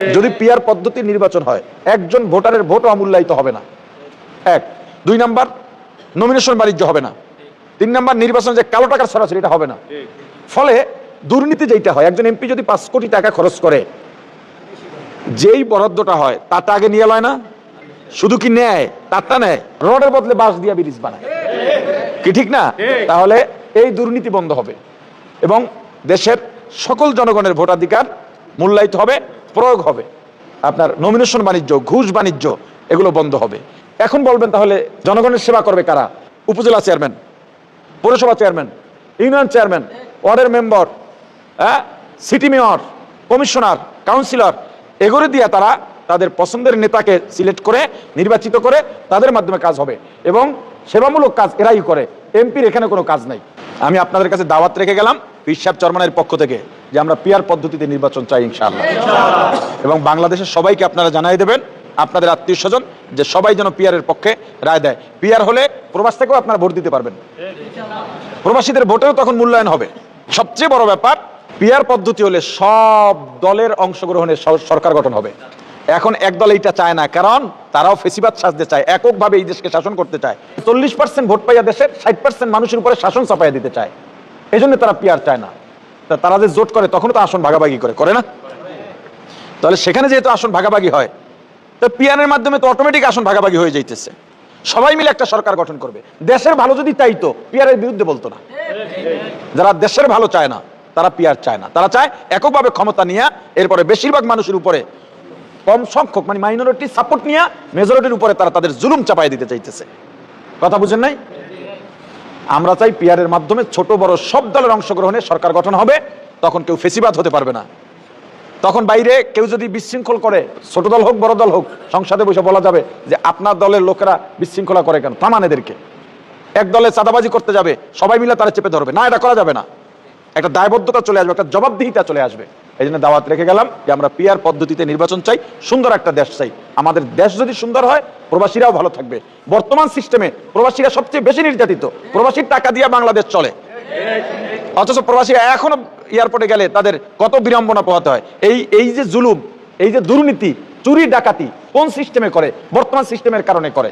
যদি পিআর পদ্ধতি নির্বাচন হয় একজন ভোটারের ভোট অমূল্যায়িত হবে না। এক। দুই নাম্বার, নমিনেশন বাণিজ্য হবে না। তিন নাম্বার, নির্বাচন যে কালো টাকার সরাসরি এটা হবে না। ফলে দুর্নীতি যেটা হয়, একজন এমপি যদি 5 কোটি টাকা খরচ করে, যেই বরাদ্দটা হয় তারটা আগে নিয়ে লয় না, শুধু কি নেয়, তারটা নেয়, রডের বদলে বাঁশ দিয়ে ব্রিজ বানায়, কি ঠিক না? তাহলে এই দুর্নীতি বন্ধ হবে এবং দেশের সকল জনগণের ভোটাধিকার মূল্যায়িত হবে, প্রয়োগ হবে। আপনার নমিনেশন বাণিজ্য, ঘুষ বাণিজ্য এগুলো বন্ধ হবে। এখন বলবেন তাহলে জনগণের সেবা করবে কারা? উপজেলা চেয়ারম্যান, পৌরসভা চেয়ারম্যান, ইউনিয়ন চেয়ারম্যান, ওয়ার্ডের member, city mayor, commissioner, councillor, এগুলো দিয়ে তারা তাদের পছন্দের নেতাকে সিলেক্ট করে নির্বাচিত করে তাদের মাধ্যমে কাজ হবে এবং সেবামূলক কাজ এরাই করে। এমপির এখানে কোনো কাজ নাই। আমি আপনাদের কাছে দাওয়াত রেখে গেলাম পীর সাহেব চরমনাইয়ের পক্ষ থেকে যে আমরা পিআর পদ্ধতিতে নির্বাচন চাই ইনশাআল্লাহ, এবং বাংলাদেশের সবাইকে আপনারা জানাই দেবেন, আপনাদের আত্মীয় স্বজন, যে সবাই যেন পিআরের পক্ষে রায় দেয়। পিআর হলে প্রবাস থেকেও আপনারা ভোট দিতে পারবেন, প্রবাসীদের ভোটেও তখন মূল্যায়ন হবে। সবচেয়ে বড় ব্যাপার, পিআর পদ্ধতি হলে সব দলের অংশগ্রহণে সরকার গঠন হবে। এখন এক দল এইটা চায় না, কারণ তারাও ফেসিবাদ সাজতে চায়, এককভাবে এই দেশকে শাসন করতে চায়। 40% ভোট পাইয়া দেশের 60% মানুষের উপরে শাসন চাপাইয়া দিতে চায়, এই জন্য তারা পিআর চায় না। তারা যে জোট করে তখন তো আসন ভাগাভাগি করে না? তাহলে সেখানে যেহেতু আসন ভাগাভাগি হয়, তো পিআরের মাধ্যমে তো অটোমেটিক আসন ভাগাভাগি হয়ে যাইতেছে। সবাই মিলে একটা সরকার গঠন করবে। দেশের ভালো যদি চাইতো পিআরের বিরুদ্ধে বলতো না। যারা দেশের ভালো চায় না তারা পিআর চায় না, তারা চায় এককভাবে ক্ষমতা নিয়ে এরপরে বেশিরভাগ মানুষের উপরে কম সংখ্যক মানে মাইনরিটি সাপোর্ট নিয়ে মেজরিটির উপরে তারা তাদের জুলুম চাপাই দিতে চাইতেছে। কথা বুঝেন নাই? আমরা চাই পিআরের মাধ্যমে ছোট বড় সব দলের অংশগ্রহণে সরকার গঠন হবে, তখন কেউ ফেসিবাদ হতে পারবে না। তখন বাইরে কেউ যদি বিশৃঙ্খল করে, ছোট দল হোক বড় দল হোক, সংসদে বসে বলা যাবে যে আপনার দলের লোকেরা বিশৃঙ্খলা করে কেন, থামান এদেরকে। এক দলে চাঁদাবাজি করতে যাবে, সবাই মিলে তারা চেপে ধরবে না, এটা করা যাবে না। একটা দায়বদ্ধতা চলে আসবে, একটা জবাবদিহিতা চলে আসবে। এই জন্য দাওয়াত রেখে গেলাম যে আমরা পিআর পদ্ধতিতে নির্বাচন চাই, সুন্দর একটা দেশ চাই। আমাদের দেশ যদি সুন্দর হয়, প্রবাসীরাও ভালো থাকবে। বর্তমান সিস্টেমে প্রবাসীরা সবচেয়ে বেশি নির্যাতিত, প্রবাসীর টাকা দিয়ে বাংলাদেশ চলে, অথচ প্রবাসীরা এখনো এয়ারপোর্টে গেলে তাদের কত বিড়ম্বনা পোহাতে হয়। এই যে জুলুম, এই যে দুর্নীতি, চুরি ডাকাতি কোন সিস্টেমে করে? বর্তমান সিস্টেমের কারণে করে।